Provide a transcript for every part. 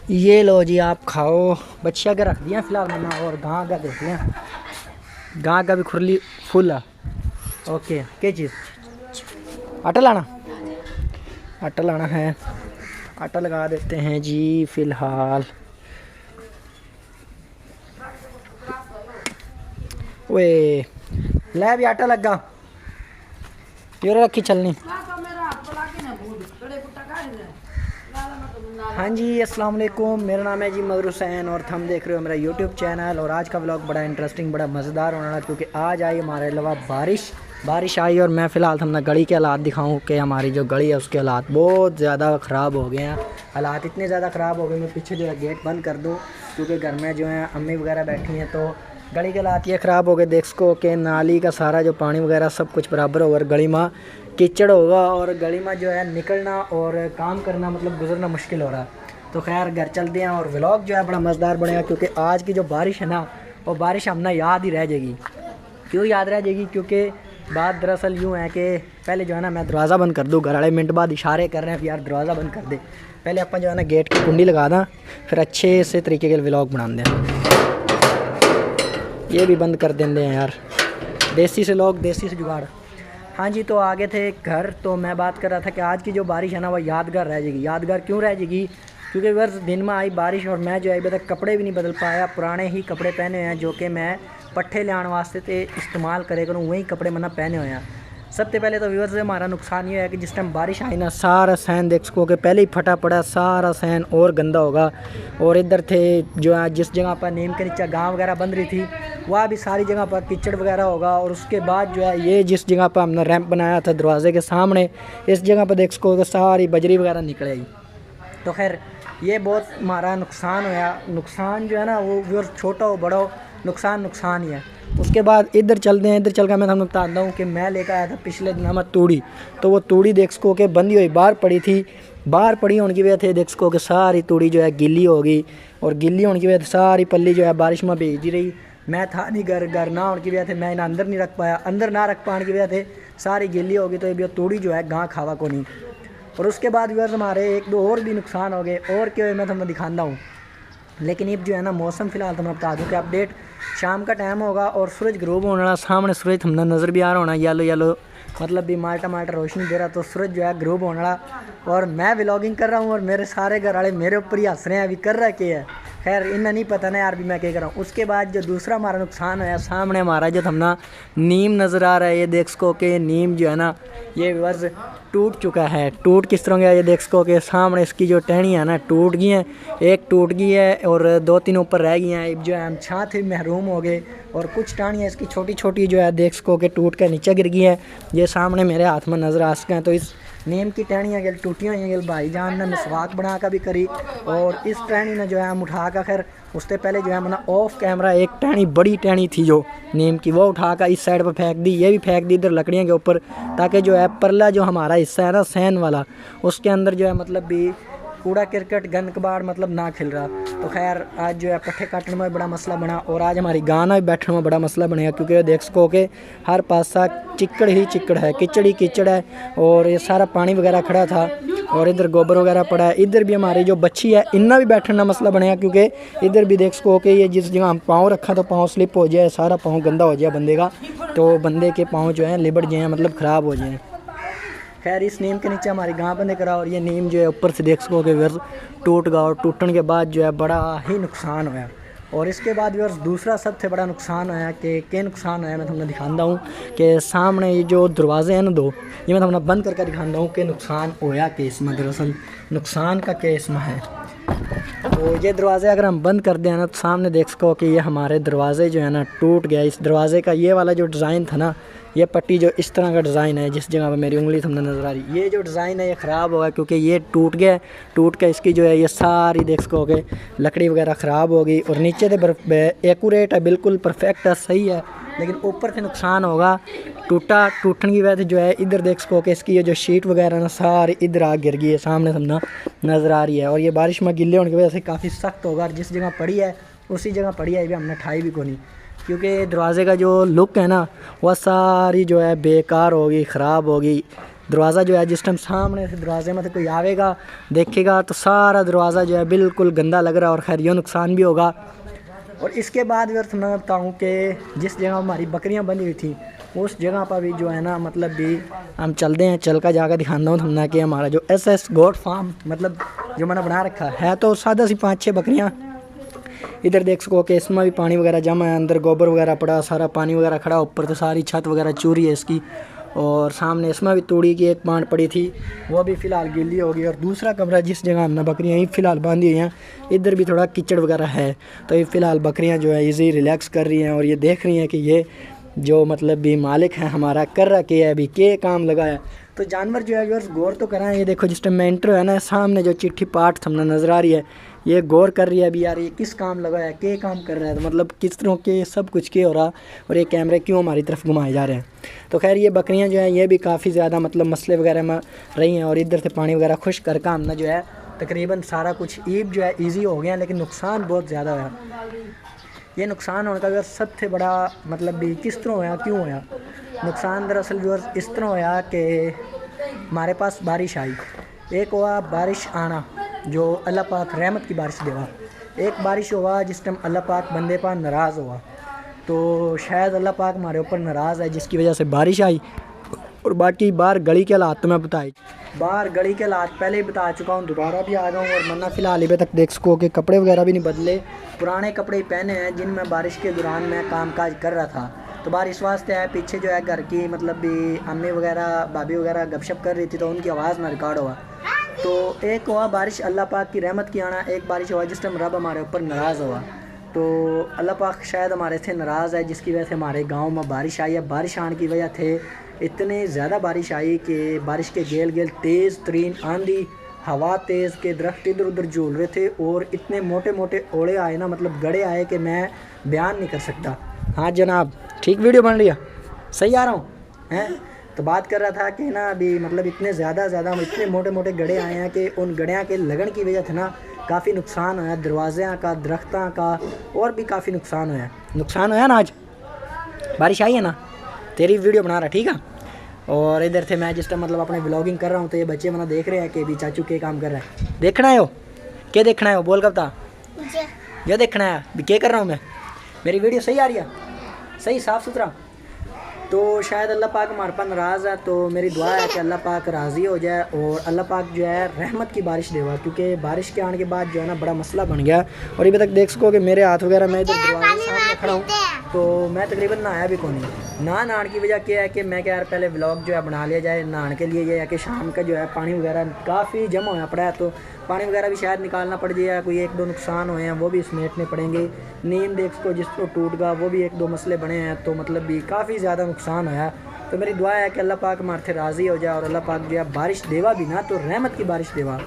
ये लो जी, आप खाओ। बच्चिया के रख दिया फिलहाल मैंने, और गाँ का देख लिया, गाँ का भी खुरली फुल है। ओके, क्या चीज़? आटा लाना, आटा लाना है, आटा लगा देते हैं जी फिलहाल। वे ले भी आटा लगा, ये रखी चलनी। हाँ जी, अस्सलाम वालेकुम, मेरा नाम है जी मगर हुसैन और हम देख रहे हो मेरा यूट्यूब चैनल। और आज का व्लॉग बड़ा इंटरेस्टिंग, बड़ा मज़ेदार होने वाला, क्योंकि आज आई हमारे अलावा बारिश आई। और मैं फ़िलहाल हमने गली के हालात दिखाऊं कि हमारी जो गली है उसके हालात बहुत ज़्यादा ख़राब हो गए हैं। हालात इतने ज़्यादा ख़राब हो गए, मैं पीछे जो है गेट बंद कर दूँ क्योंकि घर में जो है अम्मी वगैरह बैठी हैं। तो गली के हालात ये ख़राब हो गए, देख सको कि नाली का सारा जो पानी वगैरह सब कुछ बराबर होगा, गली में कीचड़ होगा और गली में जो है निकलना और काम करना मतलब गुजरना मुश्किल हो रहा है। तो खैर घर चलते हैं और व्लॉग जो है बड़ा मज़ेदार बनेगा, क्योंकि आज की जो बारिश है ना, वो बारिश हमने याद ही रह जाएगी। क्यों याद रह जाएगी? क्योंकि बात दरअसल यूँ है कि पहले जो है ना मैं दरवाज़ा बंद कर दूँ, घर वाले मिनट बाद इशारे कर रहे हैं यार दरवाज़ा बंद कर दे। पहले अपन जो है ना गेट की कुंडी लगा दें, फिर अच्छे से तरीके के व्लॉग बना दें। ये भी बंद कर देंगे हैं यार, देसी से लोग, देसी से जुगाड़। हाँ जी, तो आगे थे घर। तो मैं बात कर रहा था कि आज की जो बारिश है ना वो यादगार रह जाएगी। यादगार क्यों रह जाएगी? क्योंकि वर्ष दिन में आई बारिश और मैं जो है अभी तक कपड़े भी नहीं बदल पाया। पुराने ही कपड़े पहने हुए हैं जो कि मैं पट्ठे लाने वास्ते ते इस्तेमाल करे करूँ, वही कपड़े मैंने पहने हुए हैं। सबसे पहले तो व्यूअर्स से हमारा नुकसान ये है कि जिस टाइम बारिश आई ना, सारा सहन देख सको कि पहले ही फटा पड़ा, सारा सहन और गंदा होगा। और इधर थे जो है जिस जगह पर नीम के नीचे गाँव वगैरह बन रही थी, वह भी सारी जगह पर कीचड़ वगैरह होगा। और उसके बाद जो है ये जिस जगह पर हमने रैंप बनाया था दरवाजे के सामने, इस जगह पर देख सको कि सारी बजरी वगैरह निकलेगी। तो खैर ये बहुत हमारा नुकसान हुआ। नुकसान जो है ना वो व्यूअर्स छोटा हो बड़ा हो, नुकसान ही है। उसके बाद इधर चलते हैं। इधर चल कर मैं तुम्हें बताता हूँ कि मैं लेकर आया था पिछले दिन में तूड़ी। तो वो तूड़ी देख सको कि बंदी हुई बाहर पड़ी थी, बाहर पड़ी होने की वजह से देख सको कि सारी तूड़ी जो है गीली होगी। और गीली होने की वजह से सारी पल्ली जो है बारिश में भीगी रही। मैं था नहीं घर ना होने की वजह से मैं इन्हें अंदर नहीं रख पाया, अंदर ना रख पाने की वजह से सारी गीली होगी। तो ये तूड़ी जो है गाँ खावा को नहीं। और उसके बाद व्यूअर्स हमारे एक दो और भी नुकसान हो गए, और क्या मैं तुम्हें दिखाता हूँ। लेकिन अब जो है ना मौसम फ़िलहाल तो मैं बता दूँ कि अपडेट शाम का टाइम होगा और सूरज ग्रूब होने वाला, सामने सूरज हमने नज़र भी आ रहा होना, येलो मतलब भी माल्टा रोशनी दे रहा। तो सूरज जो है ग्रूब होने वाला और मैं व्लॉगिंग कर रहा हूँ और मेरे सारे घर वाले मेरे ऊपर ही हंस रहे हैं, अभी कर रहा क्या है। खैर इन्हें नहीं पता ना यार भी मैं क्या कर रहा हूँ। उसके बाद जो दूसरा हमारा नुकसान है, सामने हमारा जो हमना नीम नज़र आ रहा है, ये देख सको कि नीम जो है ना ये वर्ष टूट चुका है। टूट किस तरह गया ये देख सको कि सामने इसकी जो टहनी है ना टूट गई है, एक टूट गई है और दो तीन ऊपर रह गई हैं। जो है हम छाँ थे महरूम हो गए। और कुछ टाणियाँ इसकी छोटी छोटी जो है देख सको कि टूट कर नीचे गिर गई है, ये सामने मेरे हाथ में नज़र आ सके हैं। तो इस नीम की टहनियाँ गल टूटी हुई हैं, भाईजान ने मिसवाक बना कर भी करी। और इस टहनी ने जो है हम उठा कर, खैर उससे पहले जो है मैंने ऑफ कैमरा एक टहनी बड़ी टहनी थी जो नीम की, वो उठा कर इस साइड पर फेंक दी, ये भी फेंक दी इधर लकड़ियों के ऊपर, ताकि जो है परला जो हमारा हिस्सा है ना सहन वाला, उसके अंदर जो है मतलब भी कूड़ा क्रिकेट गंद कबाड़ मतलब ना खिल रहा। तो खैर आज जो है पट्ठे काटने में बड़ा मसला बना और आज हमारी गाना भी बैठने में बड़ा मसला बनेगा, क्योंकि देख सको कि हर पासा चिक्कड़ ही चिक्कड़ है, कीचड़ ही कीचड़ है। और ये सारा पानी वगैरह खड़ा था और इधर गोबर वगैरह पड़ा है। इधर भी हमारी जो बच्ची है इनका भी बैठने का मसला बनेगा, क्योंकि इधर भी देख सको कि ये जिस जगह हम पाँव रखा तो पाँव स्लिप हो जाए, सारा पाँव गंदा हो जाए बंदे का, तो बंदे के पाँव जो है लिबड़ जाए मतलब ख़राब हो जाए। खैर इस नीम के नीचे हमारी गाँव बंदे करा और ये नीम जो है ऊपर से देख सको कि वर्ष टूट गया और टूटने के बाद जो है बड़ा ही नुकसान होया। और इसके बाद वर्ष दूसरा सबसे बड़ा नुकसान होया कि क्या नुकसान होया मैं तुम्हें दिखाता हूँ कि सामने ये जो दरवाजे हैं ना दो, ये मैं तुम्हें बंद करके दिखाता हूँ कि नुकसान होया कि इसमें दरअसल नुकसान का क्या इसमें है। तो ये दरवाज़े अगर हम बंद कर दें ना तो सामने देख सको कि ये हमारे दरवाज़े जो है ना टूट गया। इस दरवाज़े का ये वाला जो डिज़ाइन था ना, ये पट्टी जो इस तरह का डिज़ाइन है जिस जगह पर मेरी उंगली सामने नज़र आ रही, ये जो डिज़ाइन है ये ख़राब होगा क्योंकि ये टूट गया। टूट के इसकी जो है ये सारी देख सको कि लकड़ी वगैरह ख़राब होगी और नीचे से एक्यूरेट है, बिल्कुल परफेक्ट है, सही है, लेकिन ऊपर से नुकसान होगा। टूटने की वजह से जो है इधर देख सको कि इसकी ये जो शीट वगैरह ना सारी इधर आ गिर गई है, सामने समझना नज़र आ रही है। और ये बारिश में गिले होने की वजह से काफ़ी सख्त होगा। जिस जगह पड़ी है उसी जगह पड़ी है, ये भी हमने ठाई भी को नहीं, क्योंकि दरवाज़े का जो लुक है ना वह सारी जो है बेकार होगी, ख़राब होगी। दरवाज़ा जो है जिस टाइम सामने से दरवाजे में से कोई आवेगा देखेगा तो सारा दरवाज़ा जो है बिल्कुल गंदा लग रहा है और खैर ये नुकसान भी होगा। और इसके बाद व्यर्थ मैं बताऊँ कि जिस जगह हमारी बकरियाँ बंधी हुई थी उस जगह पर भी जो है ना मतलब भी हम चलते हैं, चल कर जाकर दिखाता हूँ तुमने कि हमारा जो SS गोट फार्म मतलब जो मैंने बना रखा है तो सादा सी 5-6 बकरियाँ। इधर देख सको कि इसमें भी पानी वगैरह जमा है, अंदर गोबर वगैरह पड़ा, सारा पानी वगैरह खड़ा, ऊपर तो सारी छत वगैरह चूरी है इसकी। और सामने इसमें भी तूड़ी की एक पांड पड़ी थी वो भी फ़िलहाल गीली होगी। और दूसरा कमरा जिस जगह हमने बकरियाँ ही फ़िलहाल बांधी हुई हैं इधर भी थोड़ा कीचड़ वगैरह है, तो ये फ़िलहाल बकरियाँ जो है इजी रिलैक्स कर रही हैं और ये देख रही हैं कि ये जो मतलब भी मालिक है हमारा कर रहा के है अभी के काम लगाया। तो जानवर जो है व्यर्स गौर तो कराएं। ये देखो जिस टाइम मैं एंटर है ना सामने जो चिट्ठी पाठ सामने नज़र आ रही है ये गौर कर रही है अभी यार ये किस काम लगाया के काम कर रहा है, तो मतलब किस तरह के सब कुछ के हो रहा और ये कैमरे क्यों हमारी तरफ घुमाए जा रहे हैं। तो खैर ये बकरियां जो है ये भी काफ़ी ज़्यादा मतलब मसले वगैरह में रही हैं और इधर से पानी वगैरह खुश करके हमने जो है तकरीबन सारा कुछ ईब जो है ईजी हो गया, लेकिन नुकसान बहुत ज़्यादा हुआ। ये नुकसान होने का सबसे बड़ा मतलब भी किस तरह होया क्यों होया नुकसान दरअसल व्यूअर्स इस तरह होया कि हमारे पास बारिश आई, एक हुआ बारिश आना जो अल्लाह पाक रहमत की बारिश देवा, एक बारिश हुआ जिस टाइम अल्लाह पाक बंदे पर नाराज़ हुआ, तो शायद अल्लाह पाक हमारे ऊपर नाराज़ है जिसकी वजह से बारिश आई। और बाकी बाहर गली के हालात तो मैं बताई, बाहर गली के हालात पहले ही बता चुका हूँ, दोबारा भी आ गया हूँ। और मन्ना फ़िलहाल अभी तक देख सको कि कपड़े वगैरह भी नहीं बदले, पुराने कपड़े ही पहने हैं जिनमें बारिश के दौरान मैं कामकाज कर रहा था। तो बाहर इस वास्ते है पीछे जो है घर की मतलब भी अम्मी वगैरह भाभी वगैरह गपशप कर रही थी तो उनकी आवाज़ में रिकॉर्ड हुआ। तो एक हुआ बारिश अल्लाह पाक की रहमत की आना, एक बारिश हुआ जिस टाइम रब हमारे ऊपर नाराज़ हुआ। तो अल्लाह पाक शायद हमारे से नाराज़ है जिसकी वजह से हमारे गांव में बारिश आई है। बारिश आने की वजह थे इतनी ज़्यादा बारिश आई कि बारिश के गेल गेल तेज़ तरीन आंधी हवा तेज़ के दरख्त इधर उधर झूल रहे थे और इतने मोटे मोटे ओले आए ना मतलब गड़े आए कि मैं बयान नहीं कर सकता। हाँ जनाब ठीक वीडियो बन रही है, सही आ रहा हूँ हैं। तो बात कर रहा था कि ना अभी मतलब इतने ज़्यादा इतने मोटे मोटे गड़े आए हैं कि उन गड़ियाँ के लगन की वजह से ना काफ़ी नुकसान होया, दरवाज़े का दरख्तों का और भी काफ़ी नुकसान होया ना। आज बारिश आई है ना तेरी वीडियो बना रहा ठीक है। और इधर से मैं जिस टाइम मतलब अपने व्लॉगिंग कर रहा हूँ तो ये बच्चे मना देख रहे हैं कि भी चाचू के काम कर रहा है। देखना है हो क्या देखना है हो बोल कब था जो देखना है भी क्या कर रहा हूँ मैं, मेरी वीडियो सही आ रही है सही साफ़ सुथरा। तो शायद अल्लाह पाक हमारे पर नाराज़ है, तो मेरी दुआ है कि अल्लाह पाक राज़ी हो जाए और अल्लाह पाक जो है रहमत की बारिश देवा, क्योंकि बारिश के आने के बाद जो है ना बड़ा मसला बन गया। और अभी तक देख सको कि मेरे हाथ वगैरह मैं इधर दरवाजे सामने खड़ा हूँ तो मैं तकरीबन नहाया भी कौन नहीं। नहाने की वजह क्या है कि मैं क्या यार पहले व्लॉग जो है बना लिया जाए। नहाने के लिए ये है कि शाम का जो है पानी वगैरह काफ़ी जमा होया पड़ा है तो पानी वगैरह भी शायद निकालना पड़ जाए, कोई 1-2 नुकसान हुए हैं वो भी समेटने पड़ेंगे। नींद देख को जिसको टूट गया वो भी 1-2 मसले बने हैं, तो मतलब भी काफ़ी ज़्यादा नुकसान होया। तो मेरी दुआ है कि अल्लाह पाक हमारे से राज़ी हो जाए और अल्लाह पाक जो है बारिश देवा भी ना तो रहमत की बारिश देवा।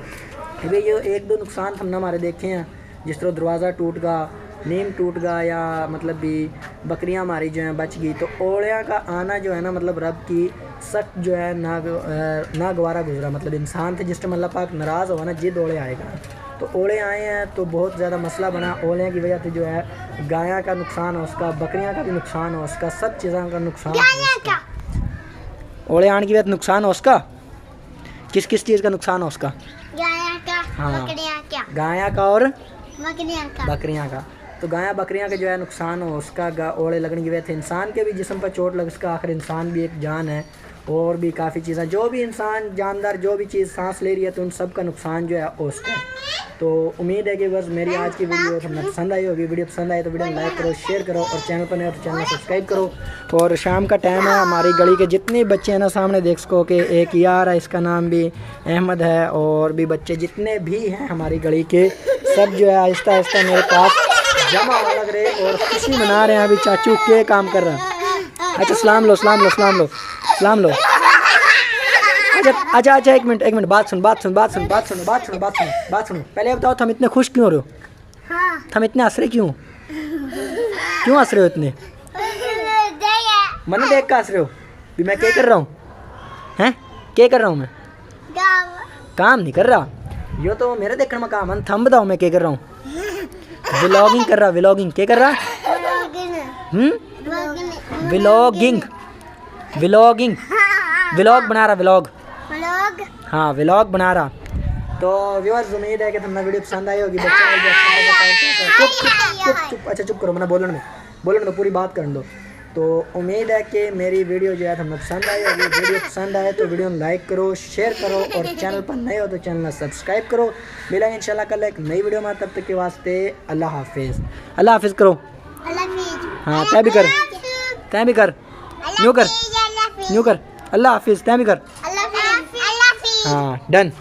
भाई ये 1-2 नुकसान हमने हमारे देखे हैं, जिस तरह दरवाज़ा टूट गया, नीम टूट गया या मतलब भी बकरियां हमारी जो हैं बच गई। तो ओलियाँ का आना जो है ना मतलब रब की सख्त जो है नागवारा गुजरा, मतलब इंसान थे जिस टाइम अल्लाह पाक नाराज़ हुआ ना जिद ओले आएगा। तो ओले आए हैं तो बहुत ज़्यादा मसला बना। ओले की वजह से जो है गायों का नुकसान हो उसका, बकरियां का भी नुकसान हो उसका, सब चीज़ों का नुकसान हो। ओले आने की वजह से नुकसान हो उसका, किस किस चीज़ का नुकसान हो उसका? हाँ गायों का और बकरियां का। तो गाय बकरियां का जो है नुकसान हो उसका, ओले लगने की वजह से इंसान के भी जिस्म पर चोट लग उसका, आखिर इंसान भी एक जान है और भी काफ़ी चीज़ें जो भी इंसान जानदार जो भी चीज़ सांस ले रही है तो उन सब का नुकसान जो है उसका। तो उम्मीद है कि बस मेरी आज की वीडियो तुम्हें पसंद आई होगी। वीडियो पसंद आई तो वीडियो लाइक करो, शेयर करो और चैनल पर नहीं तो चैनल सब्सक्राइब करो। और शाम का टाइम है, हमारी गली के जितने बच्चे हैं ना सामने देख सको कि एक यार है इसका नाम भी अहमद है और भी बच्चे जितने भी हैं हमारी गली के सब जो है आहिस्ता आहिस्ता मेरे पास जमा होने लग रहे और खुशी मना रहे हैं। अभी चाचू के काम कर रहा है। अच्छा सलाम लो सलाम लो सलाम लो सलाम लो। अच्छा अच्छा एक मिनट बात सुनो पहले बताओ तुम इतने खुश क्यों हो रहे हो? हाँ। तुम इतने हंस रहे क्यों हंस रहे हो इतने? मन देख कर हंस रहे हो भी मैं क्या कर रहा हूँ हैं? क्या कर रहा हूँ मैं? काम नहीं कर रहा, यो तो मेरे देखने में काम है। थम बताओ मैं क्या कर रहा हूँ? व्लॉगिंग कर रहा। व्लॉगिंग क्या कर रहा? व्लॉगिंग व्लॉग बना रहा व्लॉग। व्लॉग। हाँ व्लॉग बना रहा। तो व्यूअर्स उम्मीद है कि तुमने वीडियो पसंद आई होगी। बच्चे चुप अच्छा चुप करो, मैंने बोलने दो पूरी बात करने दो। तो उम्मीद है कि मेरी वीडियो जो है तुम्हें पसंद आई होगी। वीडियो पसंद आए तो वीडियो लाइक करो, शेयर करो और चैनल पर नए हो तो चैनल सब्सक्राइब करो। मिलेंगे इंशाल्लाह कल एक नई वीडियो में, तब तक के वास्ते अल्लाह हाफिज़। अल्लाह हाफिज़ करो। हाँ तय भी कर, तय भी कर, न्यू कर, न्यू कर, अल्लाह हाफिज़ तय भी कर। हाँ डन।